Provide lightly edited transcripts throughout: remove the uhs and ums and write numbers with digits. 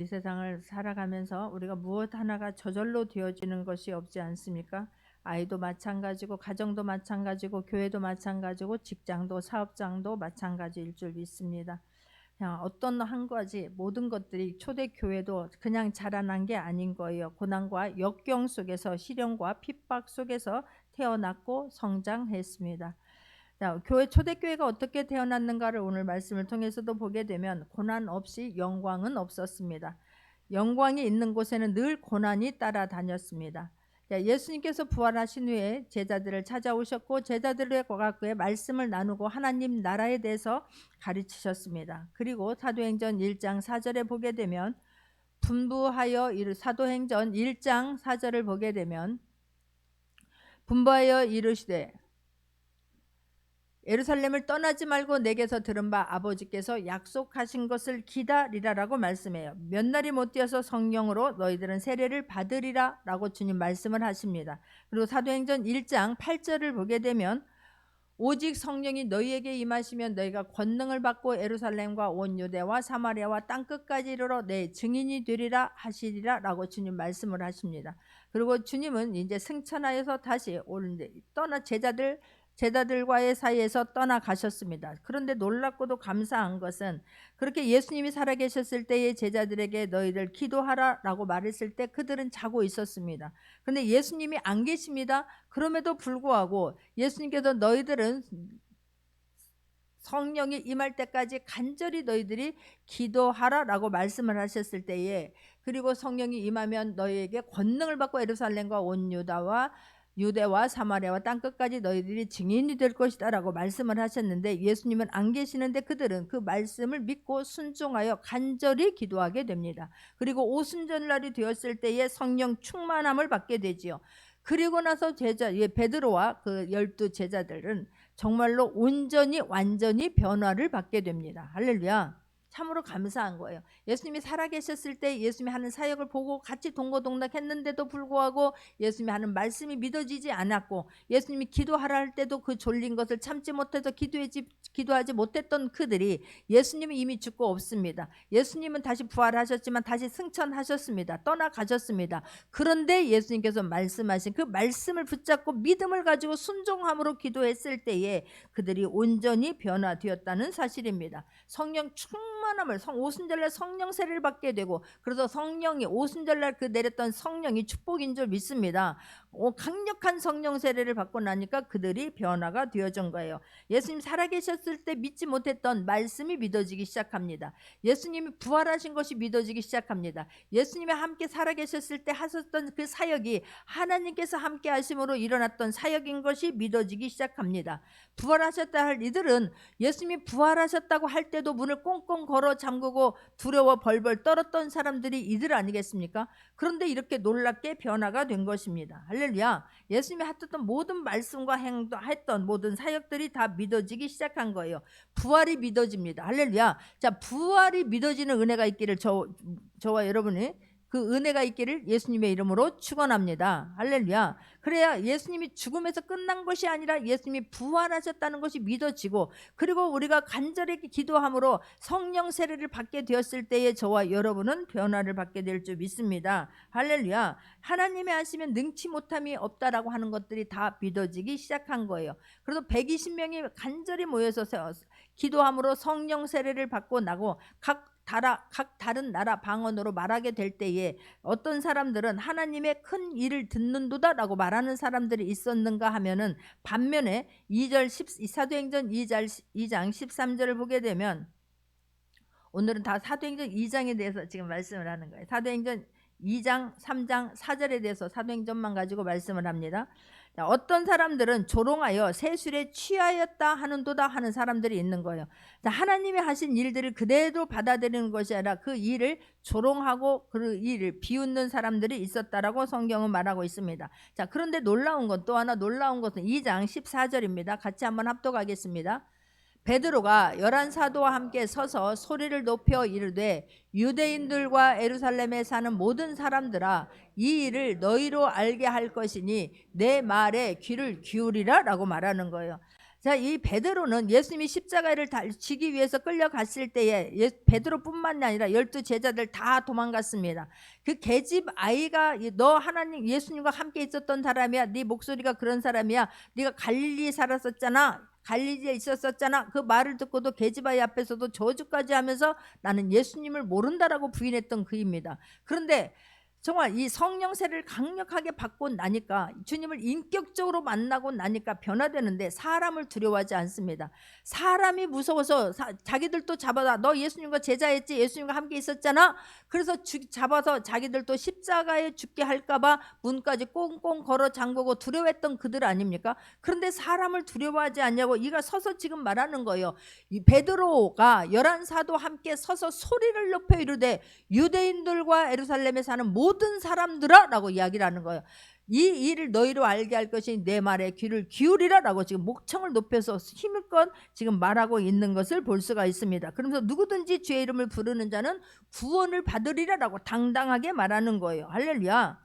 이 세상을 살아가면서 우리가 무엇 하나가 저절로 되어지는 것이 없지 않습니까? 아이도 마찬가지고, 가정도 마찬가지고, 교회도 마찬가지고, 직장도 사업장도 마찬가지일 줄 믿습니다. 그냥 어떤 한 가지 모든 것들이 초대교회도 그냥 자라난 게 아닌 거예요. 고난과 역경 속에서, 시련과 핍박 속에서 태어났고 성장했습니다. 자, 초대교회가 어떻게 태어났는가를 오늘 말씀을 통해서도 보게 되면 고난 없이 영광은 없었습니다. 영광이 있는 곳에는 늘 고난이 따라다녔습니다. 자, 예수님께서 부활하신 후에 제자들을 찾아오셨고 제자들과 그의 말씀을 나누고 하나님 나라에 대해서 가르치셨습니다. 그리고 사도행전 1장 4절에 보게 되면 사도행전 1장 4절을 보게 되면 분부하여 이르시되 예루살렘을 떠나지 말고 내게서 들은 바 아버지께서 약속하신 것을 기다리라라고 말씀해요. 몇 날이 못 되어서 성령으로 너희들은 세례를 받으리라 라고 주님 말씀을 하십니다. 그리고 사도행전 1장 8절을 보게 되면 오직 성령이 너희에게 임하시면 너희가 권능을 받고 예루살렘과 온 유대와 사마리아와 땅끝까지 이르러 내 증인이 되리라 하시리라 라고 주님 말씀을 하십니다. 그리고 주님은 이제 승천하여서 다시 떠나 제자들과의 사이에서 떠나가셨습니다. 그런데 놀랍고도 감사한 것은 그렇게 예수님이 살아계셨을 때의 제자들에게 너희들 기도하라 라고 말했을 때 그들은 자고 있었습니다. 그런데 예수님이 안 계십니다. 그럼에도 불구하고 예수님께서 너희들은 성령이 임할 때까지 간절히 너희들이 기도하라 라고 말씀을 하셨을 때에, 그리고 성령이 임하면 너희에게 권능을 받고 예루살렘과 온 유대와 사마리아와 땅끝까지 너희들이 증인이 될 것이다 라고 말씀을 하셨는데, 예수님은 안 계시는데 그들은 그 말씀을 믿고 순종하여 간절히 기도하게 됩니다. 그리고 오순절날이 되었을 때에 성령 충만함을 받게 되지요. 그리고 나서 베드로와 그 12 제자들은 정말로 온전히 완전히 변화를 받게 됩니다. 할렐루야. 참으로 감사한 거예요. 예수님이 살아계셨을 때 예수님이 하는 사역을 보고 같이 동고동락했는데도 불구하고 예수님이 하는 말씀이 믿어지지 않았고, 예수님이 기도하라 할 때도 그 졸린 것을 참지 못해서 기도하지 못했던 그들이, 예수님은 이미 죽고 없습니다. 예수님은 다시 부활하셨지만 다시 승천하셨습니다. 떠나가셨습니다. 그런데 예수님께서 말씀하신 그 말씀을 붙잡고 믿음을 가지고 순종함으로 기도했을 때에 그들이 온전히 변화되었다는 사실입니다. 성령 충만함을, 오순절날 성령 세례를 받게 되고, 그래서 성령이 오순절날 그 내렸던 성령이 축복인 줄 믿습니다. 강력한 성령 세례를 받고 나니까 그들이 변화가 되어진 거예요. 예수님 살아계셨을 때 믿지 못했던 말씀이 믿어지기 시작합니다. 예수님이 부활하신 것이 믿어지기 시작합니다. 예수님이 함께 살아계셨을 때 하셨던 그 사역이 하나님께서 함께 하심으로 일어났던 사역인 것이 믿어지기 시작합니다. 부활하셨다 할 이들은 예수님이 부활하셨다고 할 때도 문을 꽁꽁 걸어 잠그고 두려워 벌벌 떨었던 사람들이 이들 아니겠습니까? 그런데 이렇게 놀랍게 변화가 된 것입니다. 할렐루야. 예수님이 하셨던 모든 말씀과 했던 모든 사역들이 다 믿어지기 시작한 거예요. 부활이 믿어집니다. 할렐루야. 자, 부활이 믿어지는 은혜가 있기를 저와 여러분이 그 은혜가 있기를 예수님의 이름으로 축원합니다. 할렐루야. 그래야 예수님이 죽음에서 끝난 것이 아니라 예수님이 부활하셨다는 것이 믿어지고, 그리고 우리가 간절히 기도함으로 성령 세례를 받게 되었을 때에 저와 여러분은 변화를 받게 될 줄 믿습니다. 할렐루야. 하나님의 하시면 능치 못함이 없다라고 하는 것들이 다 믿어지기 시작한 거예요. 그래서 120명이 간절히 모여서 기도함으로 성령 세례를 받고 나고 각 다른 나라 방언으로 말하게 될 때에 어떤 사람들은 하나님의 큰 일을 듣는도다라고 말하는 사람들이 있었는가 하면은, 반면에 사도행전 2장 13절을 보게 되면, 오늘은 다 사도행전 2장에 대해서 지금 말씀을 하는 거예요. 사도행전 2장 3장 4절에 대해서 사도행전만 가지고 말씀을 합니다. 자, 어떤 사람들은 조롱하여 세술에 취하였다 하는도다 하는 사람들이 있는 거예요. 자, 하나님이 하신 일들을 그대로 받아들이는 것이 아니라 그 일을 조롱하고 그 일을 비웃는 사람들이 있었다라고 성경은 말하고 있습니다. 자, 그런데 놀라운 것, 또 하나 놀라운 것은 2장 14절입니다. 같이 한번 합독하겠습니다. 베드로가 11 사도와 함께 서서 소리를 높여 이르되 유대인들과 예루살렘에 사는 모든 사람들아, 이 일을 너희로 알게 할 것이니 내 말에 귀를 기울이라 라고 말하는 거예요. 자, 이 베드로는 예수님이 십자가를 지기 위해서 끌려갔을 때에 베드로뿐만이 아니라 12 제자들 다 도망갔습니다. 그 계집 아이가 너 하나님 예수님과 함께 있었던 사람이야. 네 목소리가 그런 사람이야. 네가 갈릴리에 살았었잖아. 갈릴리에 있었었잖아. 그 말을 듣고도 계집 아이 앞에서도 저주까지 하면서 나는 예수님을 모른다라고 부인했던 그입니다. 그런데 정말 이 성령 세례를 강력하게 받고 나니까, 주님을 인격적으로 만나고 나니까 변화되는데 사람을 두려워하지 않습니다. 사람이 무서워서 자기들도 잡아다, 너 예수님과 제자였지, 예수님과 함께 있었잖아. 그래서 잡아서 자기들도 십자가에 죽게 할까봐 문까지 꽁꽁 걸어 잠그고 두려워했던 그들 아닙니까? 그런데 사람을 두려워하지 않냐고 이가 서서 지금 말하는 거예요. 이 베드로가 11사도 함께 서서 소리를 높여 이르되 유대인들과 예루살렘에 사는 모든 사람들아 라고 이야기를 하는 거예요. 이 일을 너희로 알게 할 것이 내 말에 귀를 기울이라 라고 지금 목청을 높여서 힘껏 지금 말하고 있는 것을 볼 수가 있습니다. 그러면서 누구든지 주의 이름을 부르는 자는 구원을 받으리라 라고 당당하게 말하는 거예요. 할렐루야.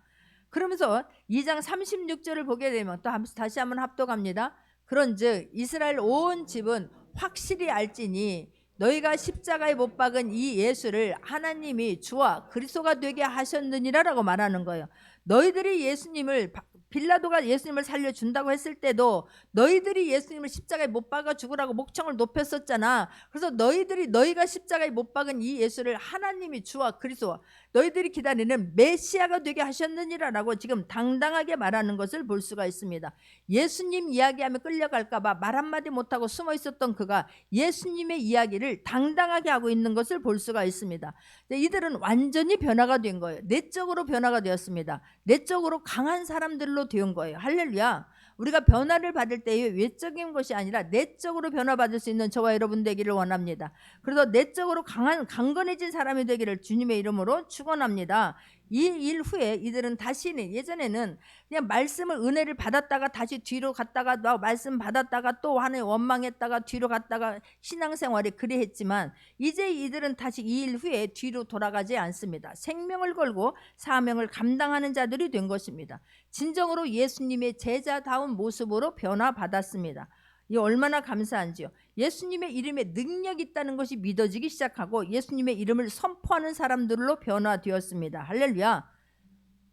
그러면서 2장 36절을 보게 되면 또 다시 한번 합독합니다. 그런즉 이스라엘 온 집은 확실히 알지니 너희가 십자가에 못 박은 이 예수를 하나님이 주와 그리스도가 되게 하셨느니라 라고 말하는 거예요. 너희들이 예수님을, 빌라도가 예수님을 살려준다고 했을 때도 너희들이 예수님을 십자가에 못 박아 죽으라고 목청을 높였었잖아. 그래서 너희가 십자가에 못 박은 이 예수를 하나님이 주와 그리스도, 너희들이 기다리는 메시아가 되게 하셨느니라 라고 지금 당당하게 말하는 것을 볼 수가 있습니다. 예수님 이야기하면 끌려갈까 봐 말 한마디 못하고 숨어 있었던 그가 예수님의 이야기를 당당하게 하고 있는 것을 볼 수가 있습니다. 이들은 완전히 변화가 된 거예요. 내적으로 변화가 되었습니다. 내적으로 강한 사람들로 된 거예요. 할렐루야. 우리가 변화를 받을 때에 외적인 것이 아니라 내적으로 변화받을 수 있는 저와 여러분 되기를 원합니다. 그래서 내적으로 강건해진 사람이 되기를 주님의 이름으로 축원합니다. 이 일 후에 이들은 다시는, 예전에는 그냥 말씀을, 은혜를 받았다가 다시 뒤로 갔다가 말씀 받았다가 또 하나님 원망했다가 뒤로 갔다가 신앙생활에 그리 했지만 이제 이들은 다시 이 일 후에 뒤로 돌아가지 않습니다. 생명을 걸고 사명을 감당하는 자들이 된 것입니다. 진정으로 예수님의 제자다운 모습으로 변화받았습니다. 이 얼마나 감사한지요. 예수님의 이름에 능력이 있다는 것이 믿어지기 시작하고 예수님의 이름을 선포하는 사람들로 변화되었습니다. 할렐루야.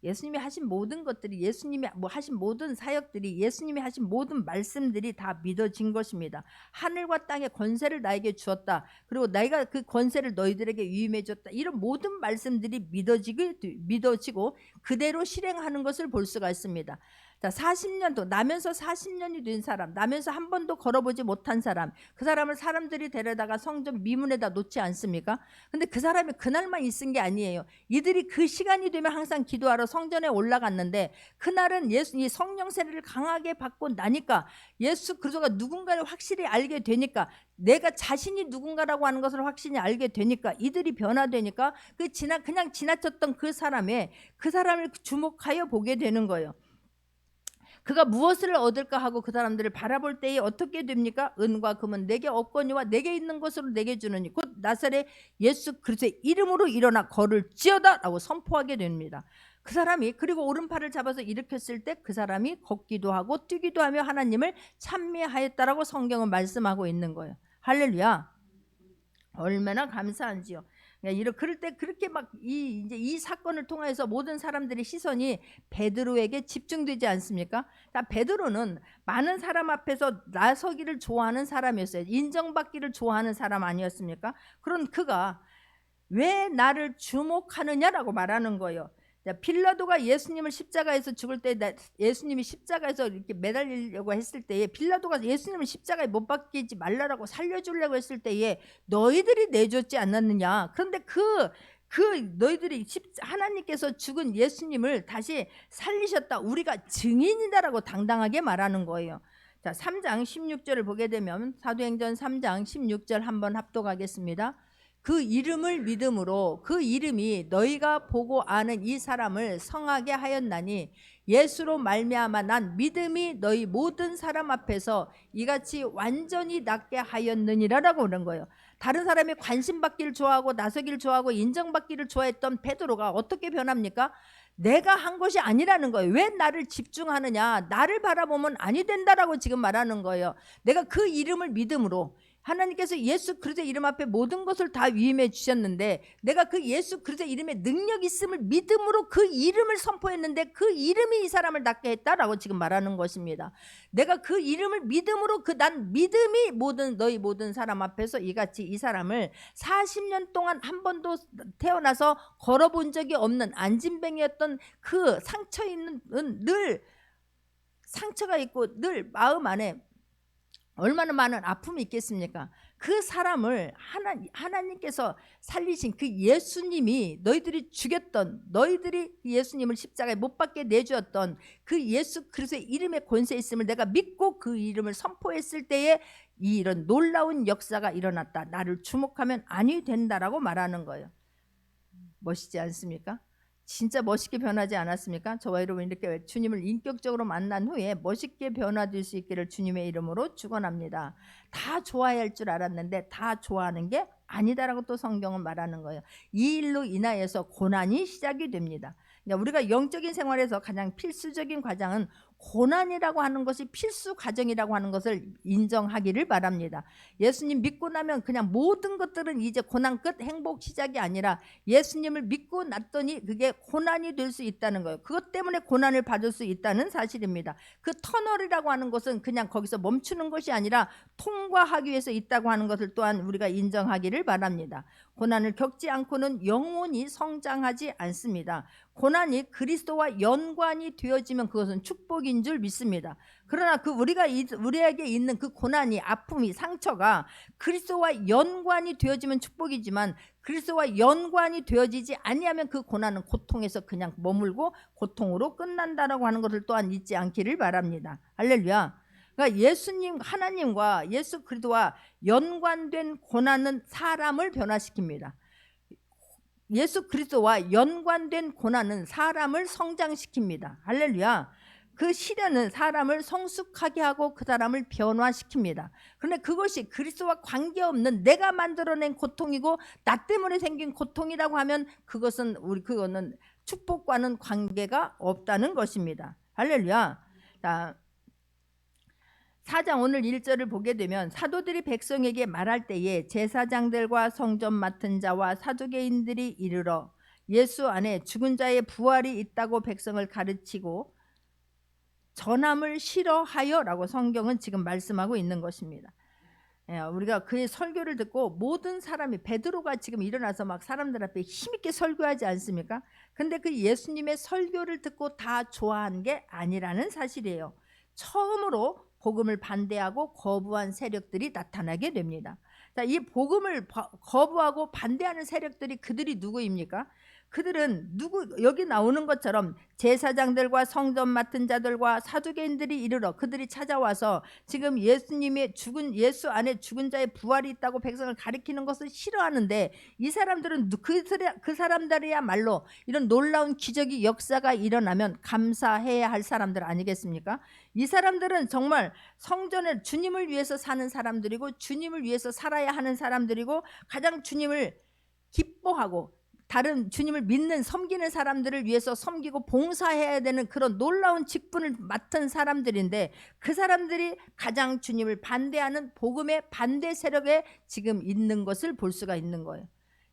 예수님이 하신 모든 것들이, 예수님이 하신 모든 사역들이, 예수님이 하신 모든 말씀들이 다 믿어진 것입니다. 하늘과 땅의 권세를 나에게 주었다. 그리고 내가 그 권세를 너희들에게 위임해 줬다. 이런 모든 말씀들이 믿어지고 그대로 실행하는 것을 볼 수가 있습니다. 자, 40년도 나면서 40년이 된 사람, 나면서 한 번도 걸어보지 못한 사람, 그 사람을 사람들이 데려다가 성전 미문에다 놓지 않습니까? 근데 그 사람이 그날만 있은 게 아니에요. 이들이 그 시간이 되면 항상 기도하러 성전에 올라갔는데 그날은 이 성령 세례를 강하게 받고 나니까 예수 그리스도가 누군가를 확실히 알게 되니까, 내가 자신이 누군가라고 하는 것을 확실히 알게 되니까, 이들이 변화되니까 그냥 지나쳤던 그 사람을 주목하여 보게 되는 거예요. 그가 무엇을 얻을까 하고 그 사람들을 바라볼 때에 어떻게 됩니까? 은과 금은 내게 없거니와 내게 있는 것으로 내게 주느니 곧 나사렛 예수 그리스도의 이름으로 일어나 걸을지어다 라고 선포하게 됩니다. 그 사람이, 그리고 오른팔을 잡아서 일으켰을 때 그 사람이 걷기도 하고 뛰기도 하며 하나님을 찬미하였다라고 성경은 말씀하고 있는 거예요. 할렐루야. 얼마나 감사한지요. 그럴 때 그렇게 막 이제 이 사건을 통해서 모든 사람들의 시선이 베드로에게 집중되지 않습니까? 베드로는 많은 사람 앞에서 나서기를 좋아하는 사람이었어요. 인정받기를 좋아하는 사람 아니었습니까? 그런 그가 왜 나를 주목하느냐라고 말하는 거예요. 빌라도가 예수님을 십자가에서 죽을 때, 예수님이 십자가에서 이렇게 매달리려고 했을 때에 빌라도가 예수님을 십자가에 못 박히지 말라라고 살려주려고 했을 때에 너희들이 내줬지 않았느냐. 그런데 너희들이 하나님께서 죽은 예수님을 다시 살리셨다, 우리가 증인이다라고 당당하게 말하는 거예요. 자, 3장 16절을 보게 되면 사도행전 3장 16절 한번 합독하겠습니다. 그 이름을 믿음으로 그 이름이 너희가 보고 아는 이 사람을 성하게 하였나니 예수로 말미암아 난 믿음이 너희 모든 사람 앞에서 이같이 완전히 낫게 하였느니라라고 그런 거예요. 다른 사람이 관심받기를 좋아하고 나서기를 좋아하고 인정받기를 좋아했던 베드로가 어떻게 변합니까? 내가 한 것이 아니라는 거예요. 왜 나를 집중하느냐? 나를 바라보면 아니 된다라고 지금 말하는 거예요. 내가 그 이름을 믿음으로, 하나님께서 예수 그리스도의 이름 앞에 모든 것을 다 위임해 주셨는데 내가 그 예수 그리스도의 이름에 능력 있음을 믿음으로 그 이름을 선포했는데 그 이름이 이 사람을 낫게 했다라고 지금 말하는 것입니다. 내가 그 이름을 믿음으로 난 믿음이 너희 모든 사람 앞에서 이같이 이 사람을 40년 동안 한 번도 태어나서 걸어본 적이 없는 안진뱅이였던 그 상처 있는, 늘 상처가 있고 늘 마음 안에 얼마나 많은 아픔이 있겠습니까? 그 사람을 하나님께서 살리신 그 예수님이, 너희들이 죽였던, 너희들이 예수님을 십자가에 못 박게 내주었던 그 예수 그리스도의 이름에 권세 있음을 내가 믿고 그 이름을 선포했을 때에 이런 놀라운 역사가 일어났다. 나를 주목하면 아니 된다라고 말하는 거예요. 멋있지 않습니까? 진짜 멋있게 변하지 않았습니까? 저와 여러분 이렇게 주님을 인격적으로 만난 후에 멋있게 변화될 수 있기를 주님의 이름으로 축원합니다. 다 좋아야 할 줄 알았는데 다 좋아하는 게 아니다라고 또 성경은 말하는 거예요. 이 일로 인하여서 고난이 시작이 됩니다. 우리가 영적인 생활에서 가장 필수적인 과정은 고난이라고 하는 것이 필수 과정이라고 하는 것을 인정하기를 바랍니다. 예수님 믿고 나면 그냥 모든 것들은 이제 고난 끝, 행복 시작이 아니라 예수님을 믿고 났더니 그게 고난이 될 수 있다는 거예요. 그것 때문에 고난을 받을 수 있다는 사실입니다. 그 터널이라고 하는 것은 그냥 거기서 멈추는 것이 아니라 통과하기 위해서 있다고 하는 것을 또한 우리가 인정하기를 바랍니다. 고난을 겪지 않고는 영원히 성장하지 않습니다. 고난이 그리스도와 연관이 되어지면 그것은 축복인 줄 믿습니다. 그러나 우리에게 있는 그 고난이, 아픔이, 상처가 그리스도와 연관이 되어지면 축복이지만 그리스도와 연관이 되어지지 아니하면 그 고난은 고통에서 그냥 머물고 고통으로 끝난다라고 하는 것을 또한 잊지 않기를 바랍니다. 할렐루야. 그러니까 예수님, 하나님과 예수 그리스도와 연관된 고난은 사람을 변화시킵니다. 예수 그리스도와 연관된 고난은 사람을 성장시킵니다. 할렐루야. 그 시련은 사람을 성숙하게 하고 그 사람을 변화시킵니다. 그런데 그것이 그리스도와 관계없는 내가 만들어낸 고통이고 나 때문에 생긴 고통이라고 하면 그거는 축복과는 관계가 없다는 것입니다. 할렐루야. 자, 4장 오늘 1절을 보게 되면 사도들이 백성에게 말할 때에 제사장들과 성전 맡은 자와 사두개인들이 이르러 예수 안에 죽은 자의 부활이 있다고 백성을 가르치고 전함을 싫어하여라고 성경은 지금 말씀하고 있는 것입니다. 우리가 그의 설교를 듣고 모든 사람이, 베드로가 지금 일어나서 막 사람들 앞에 힘있게 설교하지 않습니까? 근데 그 예수님의 설교를 듣고 다 좋아한 게 아니라는 사실이에요. 처음으로 복음을 반대하고 거부한 세력들이 나타나게 됩니다. 자, 이 복음을 거부하고 반대하는 세력들이 그들이 누구입니까? 그들은 여기 나오는 것처럼 제사장들과 성전 맡은 자들과 사두개인들이 이르러 그들이 찾아와서 지금 예수 안에 죽은 자의 부활이 있다고 백성을 가리키는 것을 싫어하는데 이 사람들은 그 사람들이야말로 이런 놀라운 기적이 역사가 일어나면 감사해야 할 사람들 아니겠습니까? 이 사람들은 정말 성전에 주님을 위해서 사는 사람들이고 주님을 위해서 살아야 하는 사람들이고 가장 주님을 기뻐하고 다른 주님을 믿는 섬기는 사람들을 위해서 섬기고 봉사해야 되는 그런 놀라운 직분을 맡은 사람들인데 그 사람들이 가장 주님을 반대하는 복음의 반대 세력에 지금 있는 것을 볼 수가 있는 거예요.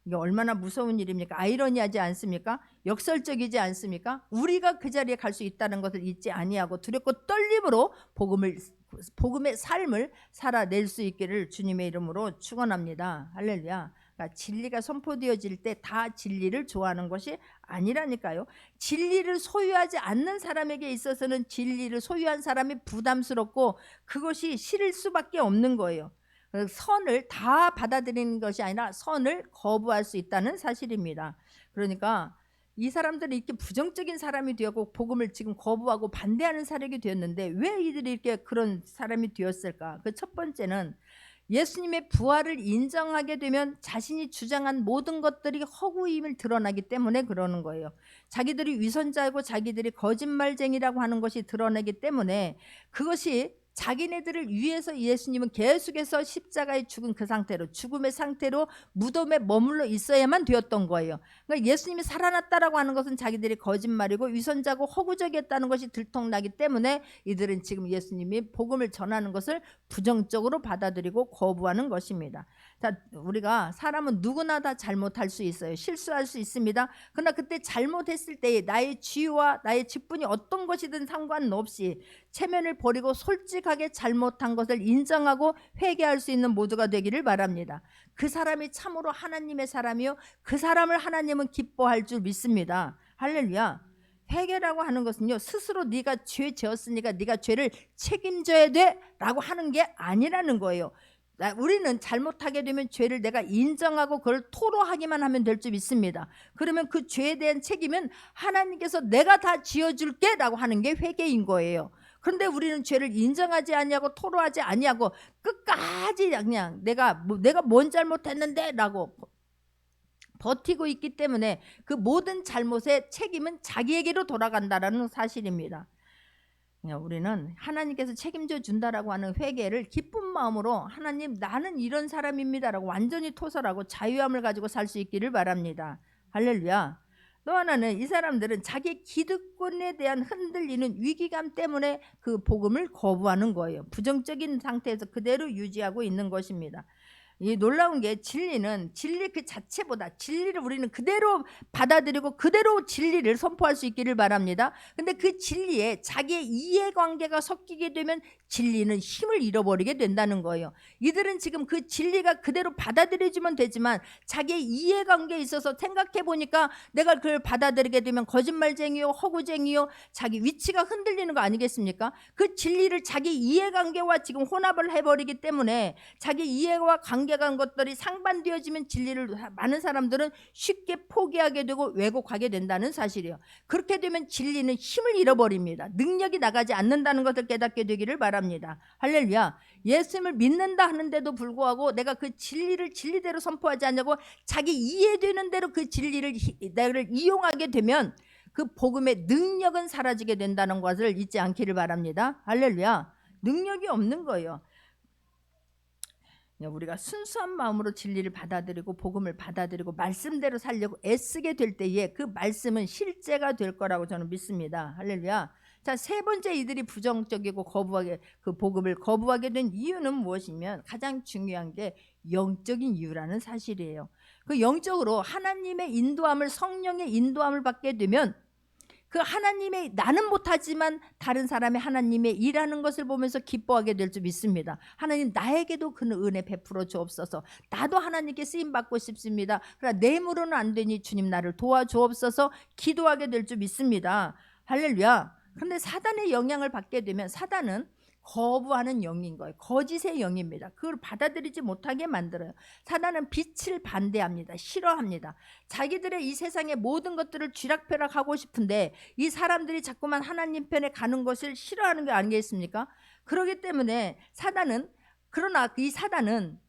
이게 얼마나 무서운 일입니까? 아이러니하지 않습니까? 역설적이지 않습니까? 우리가 그 자리에 갈 수 있다는 것을 잊지 아니하고 두렵고 떨림으로 복음의 삶을 살아낼 수 있기를 주님의 이름으로 축원합니다. 할렐루야. 그러니까 진리가 선포되어질 때 다 진리를 좋아하는 것이 아니라니까요. 진리를 소유하지 않는 사람에게 있어서는 진리를 소유한 사람이 부담스럽고 그것이 싫을 수밖에 없는 거예요. 선을 다 받아들이는 것이 아니라 선을 거부할 수 있다는 사실입니다. 그러니까 이 사람들은 이렇게 부정적인 사람이 되었고 복음을 지금 거부하고 반대하는 사람이 되었는데 왜 이들이 이렇게 그런 사람이 되었을까? 그 첫 번째는 예수님의 부활을 인정하게 되면 자신이 주장한 모든 것들이 허구임을 드러나기 때문에 그러는 거예요. 자기들이 위선자이고 자기들이 거짓말쟁이라고 하는 것이 드러나기 때문에 그것이 자기네들을 위해서 예수님은 계속해서 십자가에 죽은 그 상태로, 죽음의 상태로 무덤에 머물러 있어야만 되었던 거예요. 그러니까 예수님이 살아났다라고 하는 것은 자기들이 거짓말이고 위선자고 허구적이었다는 것이 들통나기 때문에 이들은 지금 예수님이 복음을 전하는 것을 부정적으로 받아들이고 거부하는 것입니다. 자, 우리가 사람은 누구나 다 잘못할 수 있어요. 실수할 수 있습니다. 그러나 그때 잘못했을 때에 나의 지위와 나의 직분이 어떤 것이든 상관없이 체면을 버리고 솔직하게 잘못한 것을 인정하고 회개할 수 있는 모두가 되기를 바랍니다. 그 사람이 참으로 하나님의 사람이요, 그 사람을 하나님은 기뻐할 줄 믿습니다. 할렐루야. 회개라고 하는 것은요, 스스로 네가 죄 지었으니까 네가 죄를 책임져야 돼 라고 하는 게 아니라는 거예요. 우리는 잘못하게 되면 죄를 내가 인정하고 그걸 토로하기만 하면 될 줄 믿습니다. 그러면 그 죄에 대한 책임은 하나님께서 내가 다 지어줄게 라고 하는 게 회개인 거예요. 그런데 우리는 죄를 인정하지 아니하고 토로하지 아니하고 끝까지 그냥 내가 뭔 잘못했는데 라고 버티고 있기 때문에 그 모든 잘못의 책임은 자기에게로 돌아간다라는 사실입니다. 우리는 하나님께서 책임져 준다라고 하는 회개를 기쁜 마음으로, 하나님 나는 이런 사람입니다라고 완전히 토설하고 자유함을 가지고 살 수 있기를 바랍니다. 할렐루야. 또 하나는 이 사람들은 자기 기득권에 대한 흔들리는 위기감 때문에 그 복음을 거부하는 거예요. 부정적인 상태에서 그대로 유지하고 있는 것입니다. 이 놀라운 게 진리는 진리 그 자체보다, 진리를 우리는 그대로 받아들이고 그대로 진리를 선포할 수 있기를 바랍니다. 근데 그 진리에 자기의 이해관계가 섞이게 되면 진리는 힘을 잃어버리게 된다는 거예요. 이들은 지금 그 진리가 그대로 받아들여지면 되지만 자기의 이해관계에 있어서 생각해 보니까 내가 그걸 받아들이게 되면 거짓말쟁이요, 허구쟁이요, 자기 위치가 흔들리는 거 아니겠습니까? 그 진리를 자기 이해관계와 지금 혼합을 해버리기 때문에 자기 이해와 관계가 것들이 상반되어지면 진리를 많은 사람들은 쉽게 포기하게 되고 왜곡하게 된다는 사실이에요. 그렇게 되면 진리는 힘을 잃어버립니다. 능력이 나가지 않는다는 것을 깨닫게 되기를 바랍니다. 할렐루야. 예수님을 믿는다 하는데도 불구하고 내가 그 진리를 진리대로 선포하지 않냐고 자기 이해되는 대로 그 진리를 나를 이용하게 되면 그 복음의 능력은 사라지게 된다는 것을 잊지 않기를 바랍니다. 할렐루야. 능력이 없는 거예요. 우리가 순수한 마음으로 진리를 받아들이고 복음을 받아들이고 말씀대로 살려고 애쓰게 될 때에 그 말씀은 실제가 될 거라고 저는 믿습니다. 할렐루야. 자, 세 번째, 이들이 부정적이고 그 복음을 거부하게 된 이유는 무엇이면 가장 중요한 게 영적인 이유라는 사실이에요. 그 영적으로 하나님의 인도함을, 성령의 인도함을 받게 되면 그 하나님의, 나는 못하지만 다른 사람의 하나님의 일하는 것을 보면서 기뻐하게 될 줄 믿습니다. 하나님 나에게도 그 은혜 베풀어 주옵소서. 나도 하나님께 쓰임받고 싶습니다. 그러나 내 힘으로는 안 되니 주님 나를 도와주옵소서 기도하게 될 줄 믿습니다. 할렐루야. 그런데 사단의 영향을 받게 되면 사단은 거부하는 영인 거예요. 거짓의 영입니다. 그걸 받아들이지 못하게 만들어요. 사단은 빛을 반대합니다. 싫어합니다. 자기들의 이 세상의 모든 것들을 쥐락펴락하고 싶은데 이 사람들이 자꾸만 하나님 편에 가는 것을 싫어하는 게 아니겠습니까? 그렇기 때문에 그러나 이 사단은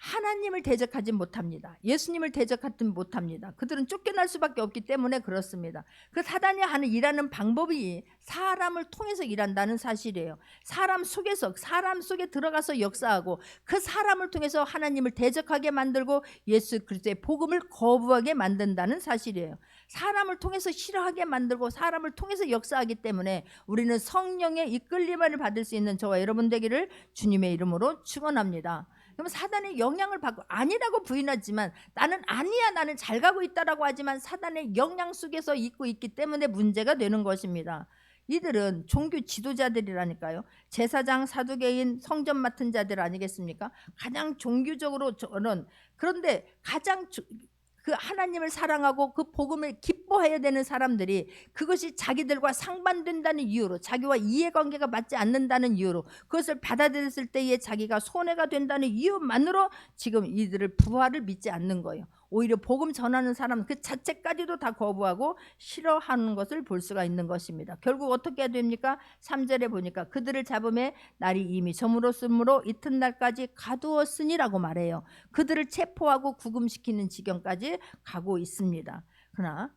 하나님을 대적하지 못합니다. 예수님을 대적하지 못합니다. 그들은 쫓겨날 수밖에 없기 때문에 그렇습니다. 그 사단이 일하는 방법이 사람을 통해서 일한다는 사실이에요. 사람 속에 들어가서 역사하고 그 사람을 통해서 하나님을 대적하게 만들고 예수 그리스도의 복음을 거부하게 만든다는 사실이에요. 사람을 통해서 싫어하게 만들고 사람을 통해서 역사하기 때문에 우리는 성령의 이끌림을 받을 수 있는 저와 여러분 되기를 주님의 이름으로 축원합니다. 그럼 사단의 영향을 받고 아니라고 부인하지만 나는 아니야, 나는 잘 가고 있다라고 하지만 사단의 영향 속에서 있기 때문에 문제가 되는 것입니다. 이들은 종교 지도자들이라니까요. 제사장, 사두개인, 성전 맡은 자들 아니겠습니까? 가장 종교적으로 저는, 그런데 가장 그 하나님을 사랑하고 그 복음을 기뻐해야 되는 사람들이 그것이 자기들과 상반된다는 이유로, 자기와 이해관계가 맞지 않는다는 이유로, 그것을 받아들였을 때에 자기가 손해가 된다는 이유만으로 지금 이들을 부활을 믿지 않는 거예요. 오히려 복음 전하는 사람 그 자체까지도 다 거부하고 싫어하는 것을 볼 수가 있는 것입니다. 결국 어떻게 됩니까? 3절에 보니까 그들을 잡음에 날이 이미 저물었으므로 이튿날까지 가두었으니라고 말해요. 그들을 체포하고 구금시키는 지경까지 가고 있습니다. 그러나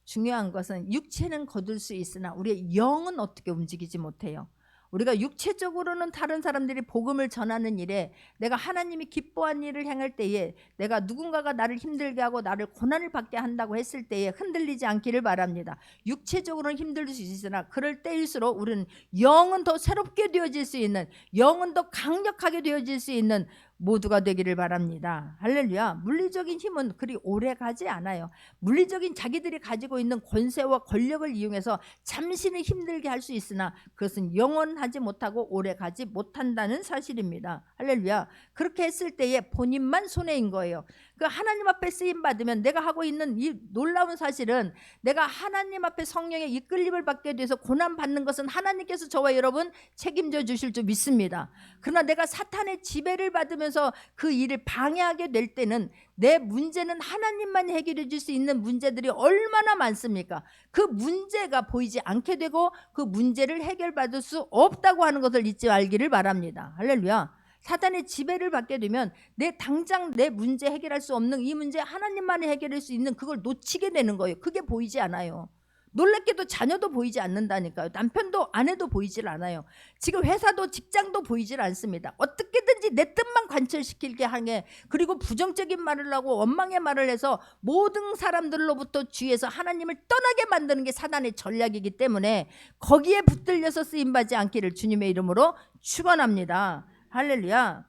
중요한 것은 육체는 거둘 수 있으나 우리의 영은 어떻게 움직이지 못해요. 우리가 육체적으로는 다른 사람들이 복음을 전하는 일에, 내가 하나님이 기뻐한 일을 행할 때에, 내가 누군가가 나를 힘들게 하고 나를 고난을 받게 한다고 했을 때에 흔들리지 않기를 바랍니다. 육체적으로는 힘들 수 있으나 그럴 때일수록 우리는 영은 더 새롭게 되어질 수 있는, 영은 더 강력하게 되어질 수 있는 모두가 되기를 바랍니다. 할렐루야. 물리적인 힘은 그리 오래 가지 않아요. 물리적인 자기들이 가지고 있는 권세와 권력을 이용해서 잠시는 힘들게 할 수 있으나 그것은 영원하지 못하고 오래 가지 못한다는 사실입니다. 할렐루야. 그렇게 했을 때에 본인만 손해인 거예요. 그 하나님 앞에 쓰임 받으면, 내가 하고 있는 이 놀라운 사실은, 내가 하나님 앞에 성령의 이끌림을 받게 돼서 고난 받는 것은 하나님께서 저와 여러분 책임져 주실 줄 믿습니다. 그러나 내가 사탄의 지배를 받으면서 그 일을 방해하게 될 때는, 내 문제는 하나님만 해결해 줄 수 있는 문제들이 얼마나 많습니까? 그 문제가 보이지 않게 되고 그 문제를 해결받을 수 없다고 하는 것을 잊지 말기를 바랍니다. 할렐루야. 사탄의 지배를 받게 되면 당장 내 문제 해결할 수 없는 이 문제 하나님만이 해결할 수 있는 그걸 놓치게 되는 거예요. 그게 보이지 않아요. 놀랍게도 자녀도 보이지 않는다니까요. 남편도 아내도 보이질 않아요. 지금 회사도 직장도 보이질 않습니다. 어떻게든지 내 뜻만 관철시키게 하게, 그리고 부정적인 말을 하고 원망의 말을 해서 모든 사람들로부터 주위에서 하나님을 떠나게 만드는 게 사단의 전략이기 때문에 거기에 붙들려서 쓰임받지 않기를 주님의 이름으로 축원합니다. 할렐루야.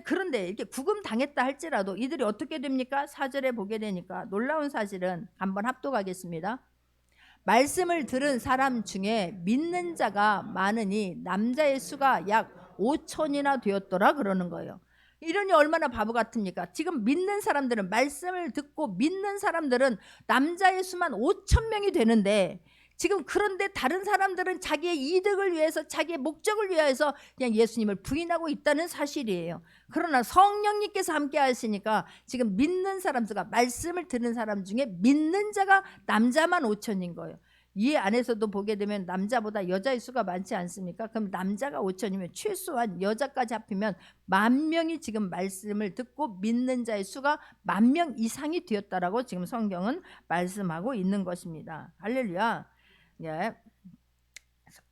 그런데 이렇게 구금 당했다 할지라도 이들이 어떻게 됩니까? 4절에 보게 되니까 놀라운 사실은, 한번 합독하겠습니다. 말씀을 들은 사람 중에 믿는 자가 많으니 남자의 수가 약 5천이나 되었더라 그러는 거예요. 이러니 얼마나 바보 같습니까? 지금 믿는 사람들은, 말씀을 듣고 믿는 사람들은 남자의 수만 5천 명이 되는데, 지금 그런데 다른 사람들은 자기의 이득을 위해서, 자기의 목적을 위해서 그냥 예수님을 부인하고 있다는 사실이에요. 그러나 성령님께서 함께 하시니까 지금 믿는 사람들과 말씀을 듣는 사람 중에 믿는 자가 남자만 5천인 거예요. 이 안에서도 보게 되면 남자보다 여자의 수가 많지 않습니까? 그럼 남자가 5천이면 최소한 여자까지 합히면 10,000명이 지금 말씀을 듣고 믿는 자의 수가 10,000명 이상이 되었다라고 지금 성경은 말씀하고 있는 것입니다. 할렐루야. 예.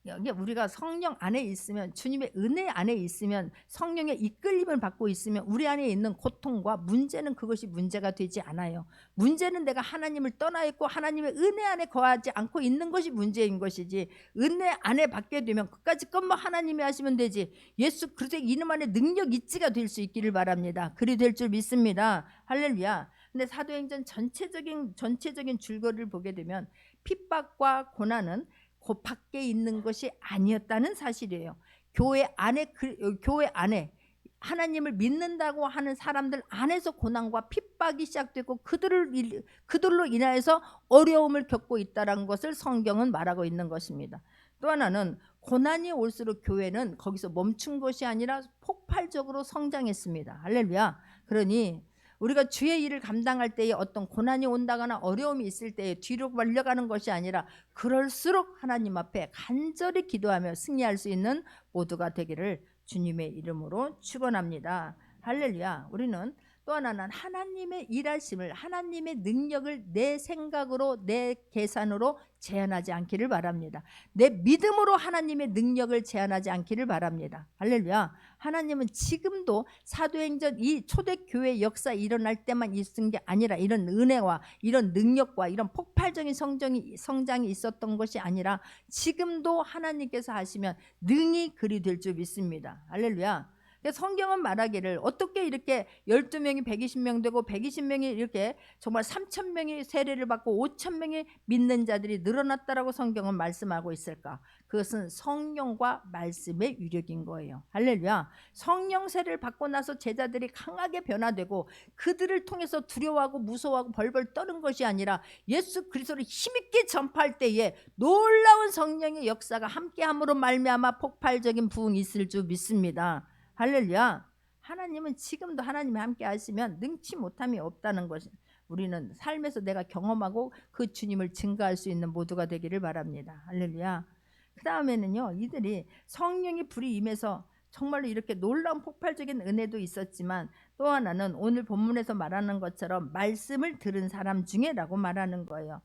여기 우리가 성령 안에 있으면, 주님의 은혜 안에 있으면, 성령의 이끌림을 받고 있으면 우리 안에 있는 고통과 문제는 그것이 문제가 되지 않아요. 문제는 내가 하나님을 떠나 있고 하나님의 은혜 안에 거하지 않고 있는 것이 문제인 것이지, 은혜 안에 받게 되면 그까짓 것만 하나님이 하시면 되지, 예수 그리스도의 이름 안에 능력 있지가 될 수 있기를 바랍니다. 그리 될 줄 믿습니다. 할렐루야. 근데 사도행전 전체적인 줄거리를 보게 되면 핍박과 고난은 그 밖에 있는 것이 아니었다는 사실이에요. 교회 안에 하나님을 믿는다고 하는 사람들 안에서 고난과 핍박이 시작되고 그들로 인하여서 어려움을 겪고 있다는 것을 성경은 말하고 있는 것입니다. 또 하나는, 고난이 올수록 교회는 거기서 멈춘 것이 아니라 폭발적으로 성장했습니다. 할렐루야. 그러니 우리가 주의 일을 감당할 때에 어떤 고난이 온다거나 어려움이 있을 때에 뒤로 말려가는 것이 아니라, 그럴수록 하나님 앞에 간절히 기도하며 승리할 수 있는 모두가 되기를 주님의 이름으로 축원합니다. 할렐루야. 우리는 또 하나는 하나님의 일하심을, 하나님의 능력을 내 생각으로, 내 계산으로 제한하지 않기를 바랍니다. 내 믿음으로 하나님의 능력을 제한하지 않기를 바랍니다. 할렐루야. 하나님은 지금도 사도행전 이 초대교회 역사 일어날 때만 있은 게 아니라, 이런 은혜와 이런 능력과 이런 폭발적인 성장이 있었던 것이 아니라 지금도 하나님께서 하시면 능히 그리 될 줄 믿습니다. 할렐루야. 성경은 말하기를, 어떻게 이렇게 12명이 120명 되고 120명이 이렇게 정말 3,000명이 세례를 받고 5,000명의 믿는 자들이 늘어났다라고 성경은 말씀하고 있을까? 그것은 성령과 말씀의 유력인 거예요. 할렐루야. 성령 세례를 받고 나서 제자들이 강하게 변화되고 그들을 통해서 두려워하고 무서워하고 벌벌 떠는 것이 아니라, 예수 그리스도를 힘있게 전파할 때에 놀라운 성령의 역사가 함께함으로 말미암아 폭발적인 부흥이 있을 줄 믿습니다. 할렐루야. 하나님은 지금도 하나님이 함께 하시면 능치 못함이 없다는 것이, 우리는 삶에서 내가 경험하고 그 주님을 증거할 수 있는 모두가 되기를 바랍니다. 할렐루야. 그 다음에는요, 이들이 성령의 불이 임해서 정말로 이렇게 놀라운 폭발적인 은혜도 있었지만, 또 하나는 오늘 본문에서 말하는 것처럼 말씀을 들은 사람 중에라고 말하는 거예요.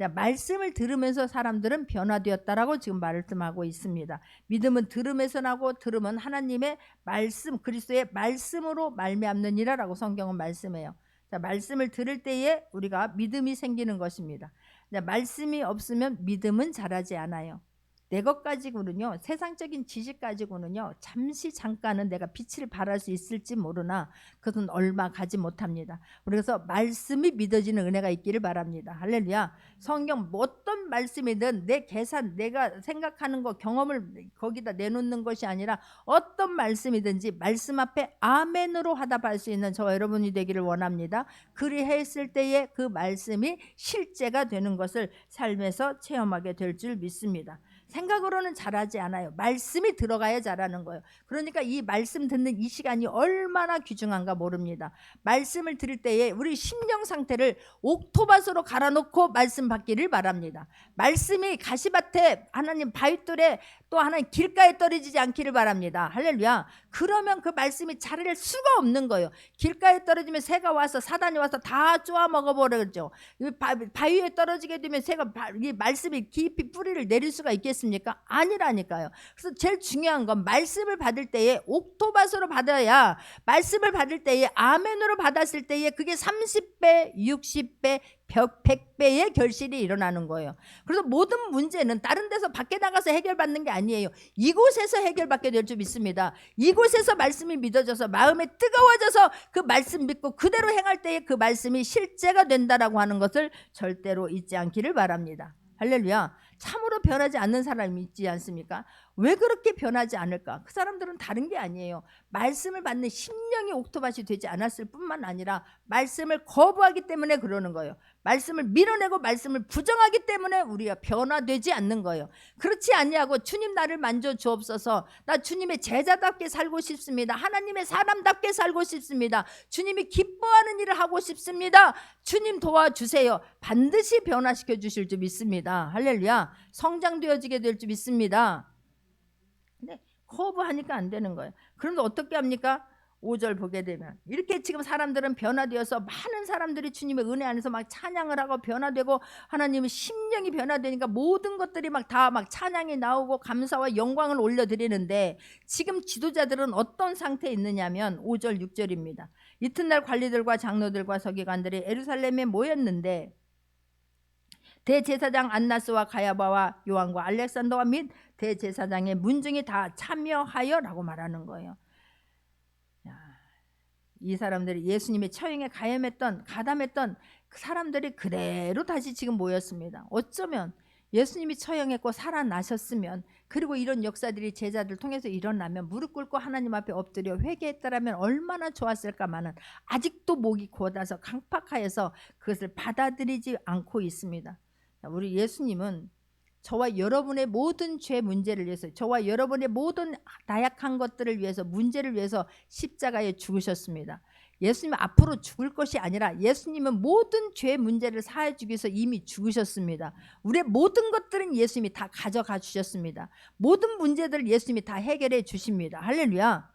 말씀을 들으면서 사람들은 변화되었다라고 지금 말씀하고 있습니다. 믿음은 들음에서 나고 들음은 하나님의 말씀, 그리스도의 말씀으로 말미암느니라라고 성경은 말씀해요. 말씀을 들을 때에 우리가 믿음이 생기는 것입니다. 말씀이 없으면 믿음은 자라지 않아요. 내 것 가지고는요, 세상적인 지식 가지고는요, 잠깐은 내가 빛을 발할 수 있을지 모르나 그것은 얼마 가지 못합니다. 그래서 말씀이 믿어지는 은혜가 있기를 바랍니다. 할렐루야. 성경 어떤 말씀이든 내 계산, 내가 생각하는 거, 경험을 거기다 내놓는 것이 아니라 어떤 말씀이든지 말씀 앞에 아멘으로 화답할 수 있는 저와 여러분이 되기를 원합니다. 그리했을 때에 그 말씀이 실제가 되는 것을 삶에서 체험하게 될 줄 믿습니다. 생각으로는 잘하지 않아요. 말씀이 들어가야 잘하는 거예요. 그러니까 이 말씀 듣는 이 시간이 얼마나 귀중한가 모릅니다. 말씀을 들을 때에 우리 심령 상태를 옥토밭으로 갈아놓고 말씀 받기를 바랍니다. 말씀이 가시밭에, 하나님 바위돌에, 또 하나님 길가에 떨어지지 않기를 바랍니다. 할렐루야. 그러면 그 말씀이 자랄 수가 없는 거예요. 길가에 떨어지면 새가 와서, 사단이 와서 다 쪼아 먹어버리죠. 바위에 떨어지게 되면 새가 이 말씀이 깊이 뿌리를 내릴 수가 있겠습니까? 아니라니까요. 그래서 제일 중요한 건 말씀을 받을 때에 옥토밭으로 받아야, 말씀을 받을 때에 아멘으로 받았을 때에 그게 30배, 60배, 100배의 결실이 일어나는 거예요. 그래서 모든 문제는 다른 데서 밖에 나가서 해결받는 게 아니에요. 이곳에서 해결받게 될 줄 믿습니다. 이곳에서 말씀이 믿어져서 마음에 뜨거워져서 그 말씀 믿고 그대로 행할 때에 그 말씀이 실제가 된다라고 하는 것을 절대로 잊지 않기를 바랍니다. 할렐루야. 참으로 변하지 않는 사람이 있지 않습니까? 왜 그렇게 변하지 않을까? 그 사람들은 다른 게 아니에요. 말씀을 받는 심령이 옥토밭이 되지 않았을 뿐만 아니라 말씀을 거부하기 때문에 그러는 거예요. 말씀을 밀어내고 말씀을 부정하기 때문에 우리가 변화되지 않는 거예요. 그렇지 않냐고, 주님 나를 만져 주옵소서, 나 주님의 제자답게 살고 싶습니다, 하나님의 사람답게 살고 싶습니다, 주님이 기뻐하는 일을 하고 싶습니다, 주님 도와주세요. 반드시 변화시켜 주실 줄 믿습니다. 할렐루야. 성장되어지게 될 줄 믿습니다. 근데 거부하니까 안 되는 거예요. 그런데 어떻게 합니까? 5절 보게 되면 이렇게 지금 사람들은 변화되어서, 많은 사람들이 주님의 은혜 안에서 막 찬양을 하고 변화되고, 하나님의 심령이 변화되니까 모든 것들이 막 다 막 찬양이 나오고 감사와 영광을 올려드리는데, 지금 지도자들은 어떤 상태에 있느냐면 5절 6절입니다. 이튿날 관리들과 장로들과 서기관들이 예루살렘에 모였는데 대제사장 안나스와 가야바와 요한과 알렉산더와 및 대제사장의 문중이 다 참여하여라고 말하는 거예요. 이 사람들이 예수님의 처형에 가담했던 그 사람들이 그대로 다시 지금 모였습니다. 어쩌면 예수님이 처형했고 살아나셨으면, 그리고 이런 역사들이 제자들 통해서 일어나면 무릎 꿇고 하나님 앞에 엎드려 회개했더라면 얼마나 좋았을까마는 아직도 목이 곧아서 강팍하여서 그것을 받아들이지 않고 있습니다. 우리 예수님은 저와 여러분의 모든 죄 문제를 위해서, 저와 여러분의 모든 나약한 것들을 위해서, 문제를 위해서 십자가에 죽으셨습니다. 예수님은 앞으로 죽을 것이 아니라 예수님은 모든 죄 문제를 사해 주기 위해서 이미 죽으셨습니다. 우리의 모든 것들은 예수님이 다 가져가 주셨습니다. 모든 문제들을 예수님이 다 해결해 주십니다. 할렐루야.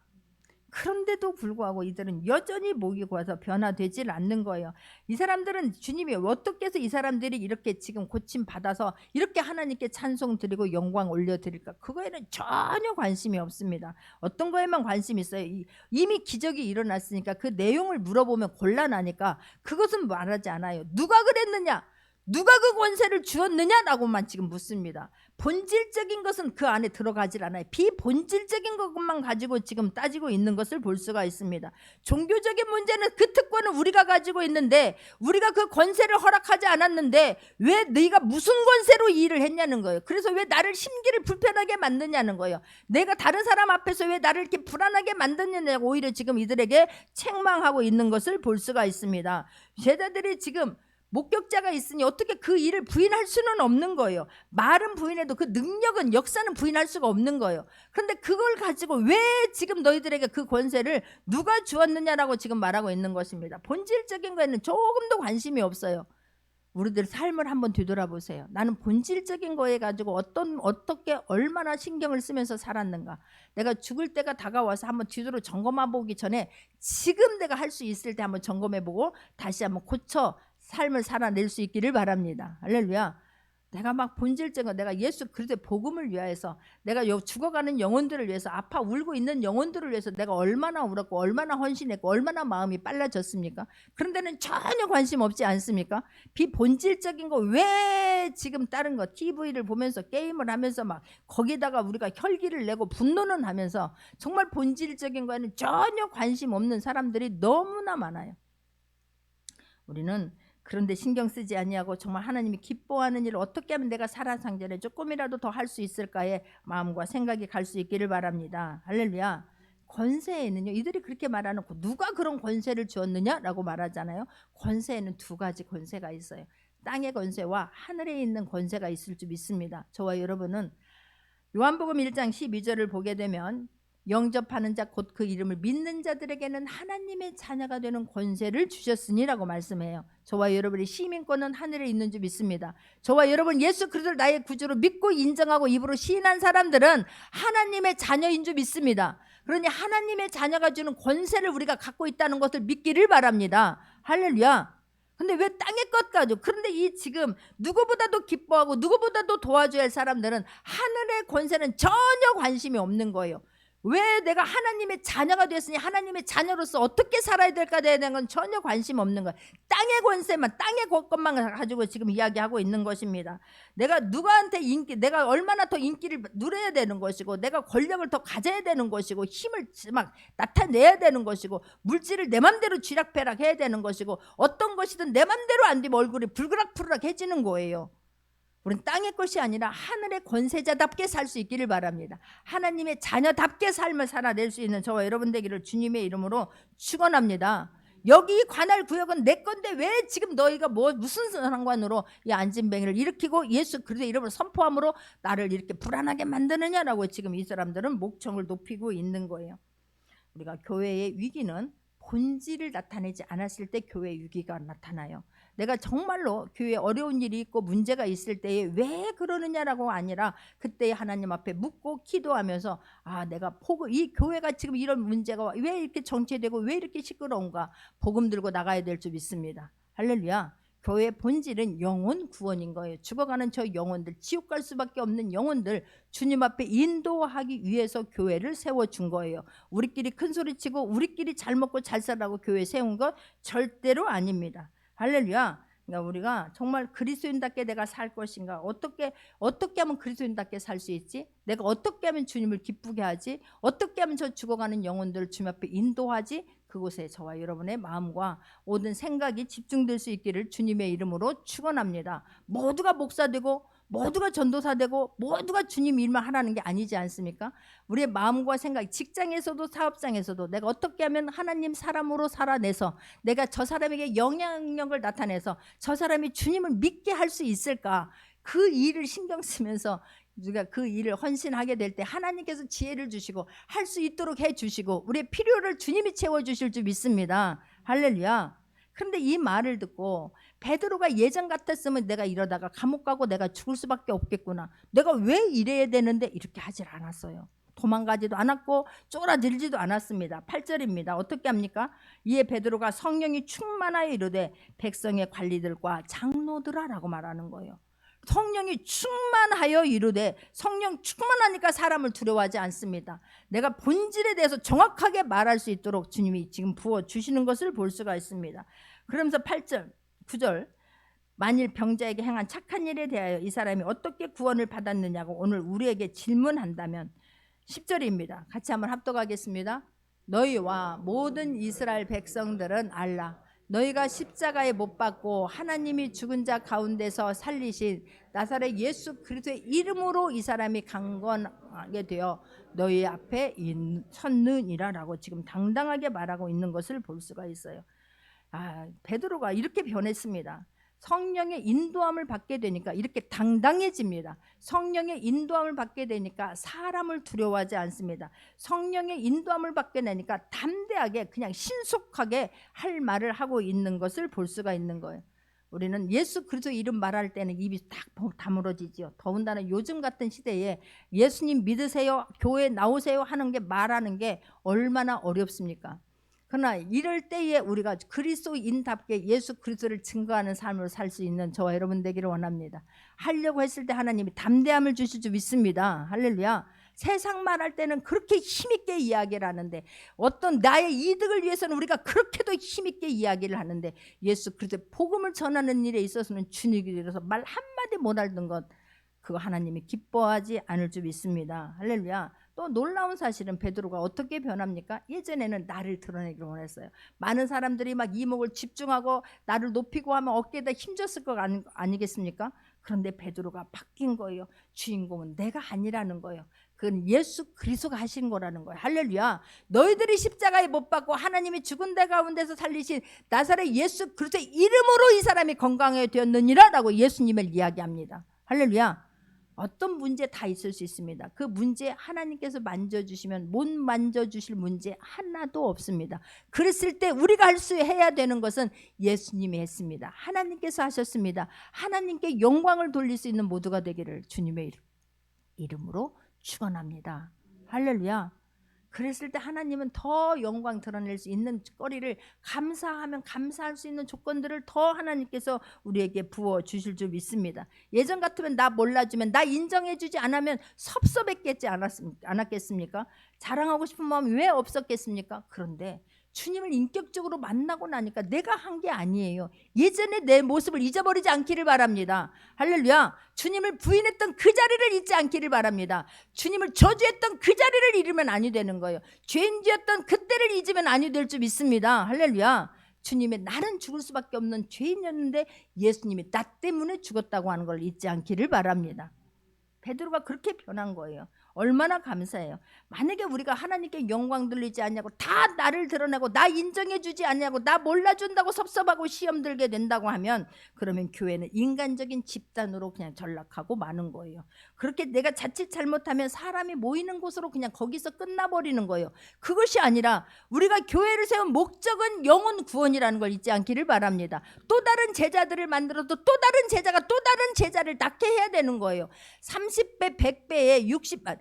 그런데도 불구하고 이들은 여전히 목이 고와서 변화되질 않는 거예요. 이 사람들은 주님이 어떻게 해서 이 사람들이 이렇게 지금 고침 받아서 이렇게 하나님께 찬송 드리고 영광 올려드릴까? 그거에는 전혀 관심이 없습니다. 어떤 거에만 관심이 있어요. 이미 기적이 일어났으니까 그 내용을 물어보면 곤란하니까 그것은 말하지 않아요. 누가 그랬느냐? 누가 그 권세를 주었느냐라고만 지금 묻습니다. 본질적인 것은 그 안에 들어가질 않아요. 비본질적인 것만 가지고 지금 따지고 있는 것을 볼 수가 있습니다. 종교적인 문제는 그 특권을 우리가 가지고 있는데, 우리가 그 권세를 허락하지 않았는데 왜 네가 무슨 권세로 이 일을 했냐는 거예요. 그래서 왜 나를 심기를 불편하게 만드냐는 거예요. 내가 다른 사람 앞에서 왜 나를 이렇게 불안하게 만드냐고 오히려 지금 이들에게 책망하고 있는 것을 볼 수가 있습니다. 제자들이 지금 목격자가 있으니 어떻게 그 일을 부인할 수는 없는 거예요. 말은 부인해도 그 능력은, 역사는 부인할 수가 없는 거예요. 그런데 그걸 가지고 왜 지금 너희들에게 그 권세를 누가 주었느냐라고 지금 말하고 있는 것입니다. 본질적인 거에는 조금도 관심이 없어요. 우리들 삶을 한번 뒤돌아보세요. 나는 본질적인 거에 가지고 어떻게 얼마나 신경을 쓰면서 살았는가. 내가 죽을 때가 다가와서 한번 뒤돌아 점검해 보기 전에 지금 내가 할 수 있을 때 한번 점검해 보고 다시 한번 고쳐 삶을 살아낼 수 있기를 바랍니다. 할렐루야. 내가 막 본질적인 내가 예수 그리스도의 복음을 위하여서 내가 죽어가는 영혼들을 위해서 아파 울고 있는 영혼들을 위해서 내가 얼마나 울었고 얼마나 헌신했고 얼마나 마음이 빨라졌습니까? 그런 데는 전혀 관심 없지 않습니까? 비본질적인 거 왜 지금 다른 거 TV를 보면서 게임을 하면서 막 거기다가 우리가 혈기를 내고 분노는 하면서 정말 본질적인 거에는 전혀 관심 없는 사람들이 너무나 많아요. 우리는 그런데 신경 쓰지 아니하고 정말 하나님이 기뻐하는 일을 어떻게 하면 내가 살아상전에 조금이라도 더 할 수 있을까에 마음과 생각이 갈 수 있기를 바랍니다. 할렐루야. 권세에는요, 이들이 그렇게 말하는 누가 그런 권세를 주었느냐라고 말하잖아요. 권세에는 두 가지 권세가 있어요. 땅의 권세와 하늘에 있는 권세가 있을 줄 믿습니다. 저와 여러분은 요한복음 1장 12절을 보게 되면 영접하는 자 곧 그 이름을 믿는 자들에게는 하나님의 자녀가 되는 권세를 주셨으니라고 말씀해요. 저와 여러분의 시민권은 하늘에 있는 줄 믿습니다. 저와 여러분 예수 그리스도를 나의 구주로 믿고 인정하고 입으로 시인한 사람들은 하나님의 자녀인 줄 믿습니다. 그러니 하나님의 자녀가 주는 권세를 우리가 갖고 있다는 것을 믿기를 바랍니다. 할렐루야. 근데 왜 땅의 것 가지고, 그런데 이 지금 누구보다도 기뻐하고 누구보다도 도와줘야 할 사람들은 하늘의 권세는 전혀 관심이 없는 거예요. 왜 내가 하나님의 자녀가 됐으니 하나님의 자녀로서 어떻게 살아야 될까 되는 건 전혀 관심 없는 거예요. 땅의 권세만, 땅의 것만 가지고 지금 이야기하고 있는 것입니다. 내가 누구한테 내가 얼마나 더 인기를 누려야 되는 것이고, 내가 권력을 더 가져야 되는 것이고, 힘을 막 나타내야 되는 것이고, 물질을 내 맘대로 쥐락펴락 해야 되는 것이고, 어떤 것이든 내 맘대로 안 되면 얼굴이 불그락불그락해지는 거예요. 우리는 땅의 것이 아니라 하늘의 권세자답게 살 수 있기를 바랍니다. 하나님의 자녀답게 삶을 살아낼 수 있는 저와 여러분 되기를 주님의 이름으로 축원합니다. 여기 관할 구역은 내 건데 왜 지금 너희가 무슨 상관으로 이 안진뱅이를 일으키고 예수 그리스도의 이름을 선포함으로 나를 이렇게 불안하게 만드느냐라고 지금 이 사람들은 목청을 높이고 있는 거예요. 우리가 교회의 위기는 본질을 나타내지 않았을 때 교회의 위기가 나타나요. 내가 정말로 교회에 어려운 일이 있고 문제가 있을 때에 왜 그러느냐라고 아니라 그때 하나님 앞에 묻고 기도하면서 내가 이 교회가 지금 이런 문제가 왜 이렇게 정체되고 왜 이렇게 시끄러운가, 복음 들고 나가야 될 줄 믿습니다. 할렐루야. 교회의 본질은 영혼 구원인 거예요. 죽어가는 저 영혼들, 지옥 갈 수밖에 없는 영혼들 주님 앞에 인도하기 위해서 교회를 세워준 거예요. 우리끼리 큰 소리치고 우리끼리 잘 먹고 잘 살라고 교회 세운 것 절대로 아닙니다. 할렐루야. 그러니까 우리가 정말 그리스도인답게 내가 살 것인가, 어떻게 하면 그리스도인답게 살 수 있지, 내가 어떻게 하면 주님을 기쁘게 하지, 어떻게 하면 저 죽어가는 영혼들을 주님 앞에 인도하지, 그곳에 저와 여러분의 마음과 모든 생각이 집중될 수 있기를 주님의 이름으로 축원합니다. 모두가 목사되고 모두가 전도사되고 모두가 주님 일만 하라는 게 아니지 않습니까? 우리의 마음과 생각, 직장에서도 사업장에서도 내가 어떻게 하면 하나님 사람으로 살아내서 내가 저 사람에게 영향력을 나타내서 저 사람이 주님을 믿게 할 수 있을까, 그 일을 신경 쓰면서 우리가 그 일을 헌신하게 될 때 하나님께서 지혜를 주시고 할 수 있도록 해주시고 우리의 필요를 주님이 채워주실 줄 믿습니다. 할렐루야. 그런데 이 말을 듣고 베드로가 예전 같았으면 내가 이러다가 감옥 가고 내가 죽을 수밖에 없겠구나, 내가 왜 이래야 되는데, 이렇게 하질 않았어요. 도망가지도 않았고 쫄아들지도 않았습니다. 8절입니다. 어떻게 합니까? 이에 베드로가 성령이 충만하여 이르되 백성의 관리들과 장로들아 라고 말하는 거예요. 성령이 충만하여 이르되, 성령 충만하니까 사람을 두려워하지 않습니다. 내가 본질에 대해서 정확하게 말할 수 있도록 주님이 지금 부어주시는 것을 볼 수가 있습니다. 그러면서 8절 9절 만일 병자에게 행한 착한 일에 대하여 이 사람이 어떻게 구원을 받았느냐고 오늘 우리에게 질문한다면 10절입니다. 같이 한번 합독하겠습니다. 너희와 모든 이스라엘 백성들은 알라. 너희가 십자가에 못 박고 하나님이 죽은 자 가운데서 살리신 나사렛 예수 그리스도의 이름으로 이 사람이 강건하게 되어 너희 앞에 섰느니라라고 지금 당당하게 말하고 있는 것을 볼 수가 있어요. 베드로가 이렇게 변했습니다. 성령의 인도함을 받게 되니까 이렇게 당당해집니다. 성령의 인도함을 받게 되니까 사람을 두려워하지 않습니다. 성령의 인도함을 받게 되니까 담대하게 그냥 신속하게 할 말을 하고 있는 것을 볼 수가 있는 거예요. 우리는 예수 그리스도 이름 말할 때는 입이 딱 다물어지죠. 더군다나 요즘 같은 시대에 예수님 믿으세요, 교회 나오세요 하는 게 말하는 게 얼마나 어렵습니까? 그러나 이럴 때에 우리가 그리스도인답게 예수 그리스도를 증거하는 삶으로 살 수 있는 저와 여러분 되기를 원합니다. 하려고 했을 때 하나님이 담대함을 주실 줄 믿습니다. 할렐루야. 세상 말할 때는 그렇게 힘있게 이야기를 하는데, 어떤 나의 이득을 위해서는 우리가 그렇게도 힘있게 이야기를 하는데, 예수 그리스도의 복음을 전하는 일에 있어서는 주눅이라서 말 한마디 못 알던 것, 그거 하나님이 기뻐하지 않을 줄 믿습니다. 할렐루야. 또 놀라운 사실은 베드로가 어떻게 변합니까? 예전에는 나를 드러내기를 원했어요. 많은 사람들이 막 이목을 집중하고 나를 높이고 하면 어깨에다 힘줬을 것 아니겠습니까? 그런데 베드로가 바뀐 거예요. 주인공은 내가 아니라는 거예요. 그건 예수 그리스도가 하신 거라는 거예요. 할렐루야. 너희들이 십자가에 못 박고 하나님이 죽은 데 가운데서 살리신 나사렛 예수 그리스도의 이름으로 이 사람이 건강하게 되었느니라 라고 예수님을 이야기합니다. 할렐루야. 어떤 문제 다 있을 수 있습니다. 그 문제 하나님께서 만져주시면 못 만져주실 문제 하나도 없습니다. 그랬을 때 우리가 해야 되는 것은 예수님이 했습니다. 하나님께서 하셨습니다. 하나님께 영광을 돌릴 수 있는 모두가 되기를 주님의 이름으로 축원합니다. 할렐루야. 그랬을 때 하나님은 더 영광 드러낼 수 있는 거리를, 감사하면 감사할 수 있는 조건들을 더 하나님께서 우리에게 부어주실 줄 믿습니다. 예전 같으면 나 몰라주면, 나 인정해주지 않으면 섭섭했겠지 않았겠습니까? 자랑하고 싶은 마음이 왜 없었겠습니까? 그런데 주님을 인격적으로 만나고 나니까 내가 한 게 아니에요. 예전에 내 모습을 잊어버리지 않기를 바랍니다. 할렐루야. 주님을 부인했던 그 자리를 잊지 않기를 바랍니다. 주님을 저주했던 그 자리를 잃으면 아니 되는 거예요. 죄인지었던 그때를 잊으면 아니 될 줄 믿습니다. 할렐루야. 주님의 나는 죽을 수밖에 없는 죄인이었는데 예수님이 나 때문에 죽었다고 하는 걸 잊지 않기를 바랍니다. 베드로가 그렇게 변한 거예요. 얼마나 감사해요. 만약에 우리가 하나님께 영광 돌리지 않냐고, 다 나를 드러내고 나 인정해주지 않냐고, 나 몰라준다고 섭섭하고 시험 들게 된다고 하면, 그러면 교회는 인간적인 집단으로 그냥 전락하고 마는 거예요. 그렇게 내가 자칫 잘못하면 사람이 모이는 곳으로 그냥 거기서 끝나버리는 거예요. 그것이 아니라 우리가 교회를 세운 목적은 영혼 구원이라는 걸 잊지 않기를 바랍니다. 또 다른 제자들을 만들어도 또 다른 제자가 또 다른 제자를 낳게 해야 되는 거예요. 30배 100배에 60만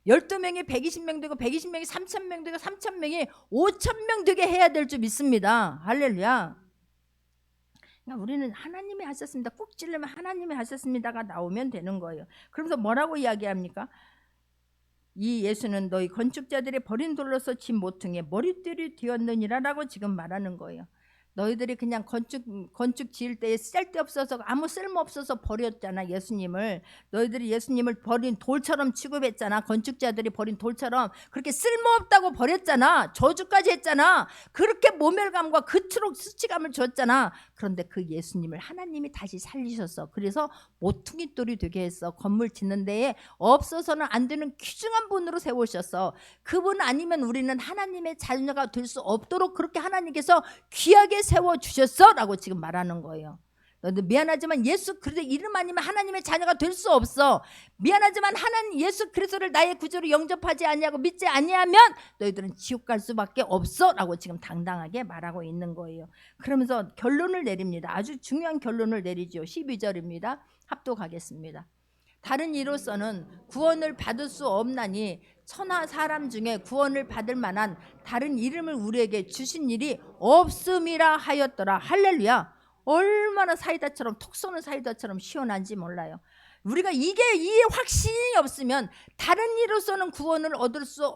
12명이 120명 되고, 120명이 3,000명 되고, 3,000명이 5,000명 되게 해야 될 줄 믿습니다. 할렐루야. 그러니까 우리는 하나님이 하셨습니다. 꾹 찌르면 하나님이 하셨습니다가 나오면 되는 거예요. 그러면서 뭐라고 이야기합니까? 이 예수는 너희 건축자들이 버린 돌로서 집 모퉁이에 머리띠를 뒤었느니라 라고 지금 말하는 거예요. 너희들이 그냥 건축 지을 때에 쓸데없어서, 아무 쓸모없어서 버렸잖아 예수님을. 너희들이 예수님을 버린 돌처럼 취급했잖아. 건축자들이 버린 돌처럼 그렇게 쓸모없다고 버렸잖아. 저주까지 했잖아. 그렇게 모멸감과 그토록 수치감을 줬잖아. 그런데 그 예수님을 하나님이 다시 살리셨어. 그래서 모퉁이 돌이 되게 했어. 건물 짓는 데에 없어서는 안 되는 귀중한 분으로 세우셨어. 그분 아니면 우리는 하나님의 자녀가 될 수 없도록 그렇게 하나님께서 귀하게 세워주셨어 라고 지금 말하는 거예요. 너희들 미안하지만 예수 그리스도 이름 아니면 하나님의 자녀가 될 수 없어. 미안하지만 하나님 예수 그리스도를 나의 구주로 영접하지 아니하고 믿지 아니하면 너희들은 지옥 갈 수밖에 없어 라고 지금 당당하게 말하고 있는 거예요. 그러면서 결론을 내립니다. 아주 중요한 결론을 내리죠. 12절입니다. 합독하겠습니다. 다른 이로서는 구원을 받을 수 없나니 천하 사람 중에 구원을 받을 만한 다른 이름을 우리에게 주신 일이 없음이라 하였더라. 할렐루야. 얼마나 사이다처럼, 톡 쏘는 사이다처럼 시원한지 몰라요. 우리가 이 확신이 없으면 다른 이로서는 구원을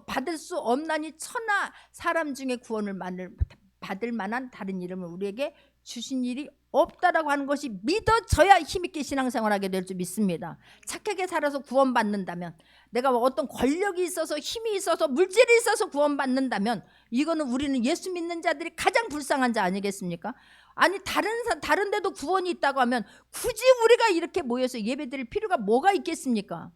받을 수 없나니 천하 사람 중에 구원을 받을 만한 다른 이름을 우리에게 주신 일이 없다라고 하는 것이 믿어져야 힘있게 신앙생활하게 될 줄 믿습니다. 착하게 살아서 구원받는다면, 내가 어떤 권력이 있어서 힘이 있어서 물질이 있어서 구원받는다면, 이거는 우리는 예수 믿는 자들이 가장 불쌍한 자 아니겠습니까? 아니 다른 데도 구원이 있다고 하면 굳이 우리가 이렇게 모여서 예배드릴 필요가 뭐가 있겠습니까?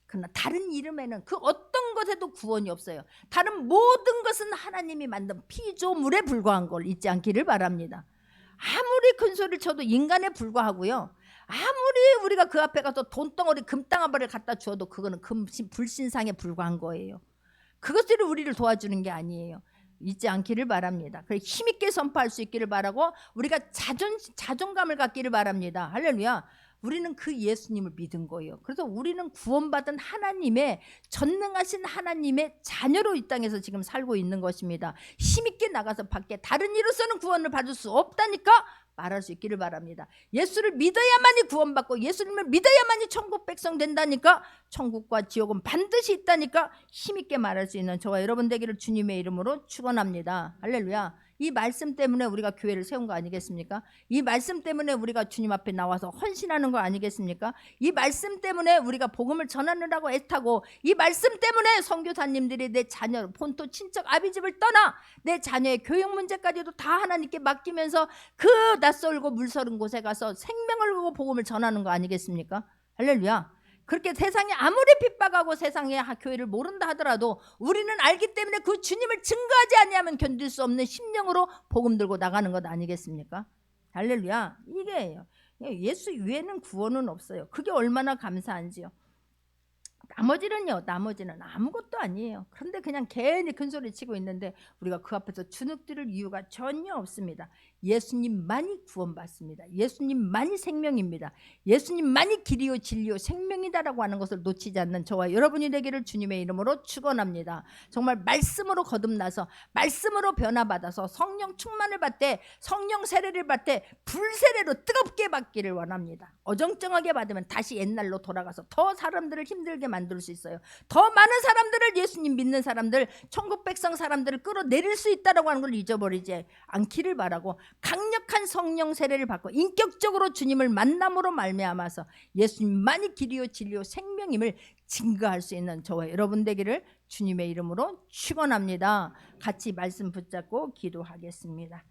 그러나 다른 이름에는 그 어떤 것에도 구원이 없어요. 다른 모든 것은 하나님이 만든 피조물에 불과한 걸 잊지 않기를 바랍니다. 아무리 큰 소리를 쳐도 인간에 불과하고요. 아무리 우리가 그 앞에 가서 돈덩어리 금땅아바를 갖다 주어도 그거는 불신상에 불과한 거예요. 그것들이 우리를 도와주는 게 아니에요. 잊지 않기를 바랍니다. 그래 힘있게 선포할 수 있기를 바라고, 우리가 자존감을 갖기를 바랍니다. 할렐루야. 우리는 그 예수님을 믿은 거예요. 그래서 우리는 구원받은 하나님의, 전능하신 하나님의 자녀로 이 땅에서 지금 살고 있는 것입니다. 힘있게 나가서 밖에 다른 이로서는 구원을 받을 수 없다니까 말할 수 있기를 바랍니다. 예수를 믿어야만이 구원받고 예수님을 믿어야만이 천국 백성 된다니까, 천국과 지옥은 반드시 있다니까 힘있게 말할 수 있는 저와 여러분 되기를 주님의 이름으로 축원합니다. 할렐루야. 이 말씀 때문에 우리가 교회를 세운 거 아니겠습니까? 이 말씀 때문에 우리가 주님 앞에 나와서 헌신하는 거 아니겠습니까? 이 말씀 때문에 우리가 복음을 전하느라고 애타고, 이 말씀 때문에 선교사님들이 내 자녀, 본토 친척 아비집을 떠나 내 자녀의 교육 문제까지도 다 하나님께 맡기면서 그 낯설고 물서른 곳에 가서 생명을 걸고 복음을 전하는 거 아니겠습니까? 할렐루야. 그렇게 세상이 아무리 핍박하고 세상의 교회를 모른다 하더라도 우리는 알기 때문에 그 주님을 증거하지 아니하면 견딜 수 없는 심령으로 복음 들고 나가는 것 아니겠습니까? 할렐루야. 이게예요. 예수 외에는 구원은 없어요. 그게 얼마나 감사한지요. 나머지는 아무것도 아니에요. 그런데 그냥 괜히 큰소리 치고 있는데 우리가 그 앞에서 주눅들을 이유가 전혀 없습니다. 예수님만이 구원받습니다. 예수님만이 생명입니다. 예수님만이 길이요 진리요 생명이다라고 하는 것을 놓치지 않는 저와 여러분이 되기를 주님의 이름으로 축원합니다. 정말 말씀으로 거듭나서 말씀으로 변화받아서 성령 충만을 받되, 성령 세례를 받되 불세례로 뜨겁게 받기를 원합니다. 어정쩡하게 받으면 다시 옛날로 돌아가서 더 사람들을 힘들게 만들 수 있어요. 더 많은 사람들을, 예수님 믿는 사람들, 천국 백성 사람들을 끌어내릴 수 있다라고 하는 걸 잊어버리지 않기를 바라고, 강력한 성령 세례를 받고 인격적으로 주님을 만남으로 말미암아서 예수님만이 길이요 진리요 생명임을 증거할 수 있는 저와 여러분 되기를 주님의 이름으로 축원합니다. 같이 말씀 붙잡고 기도하겠습니다.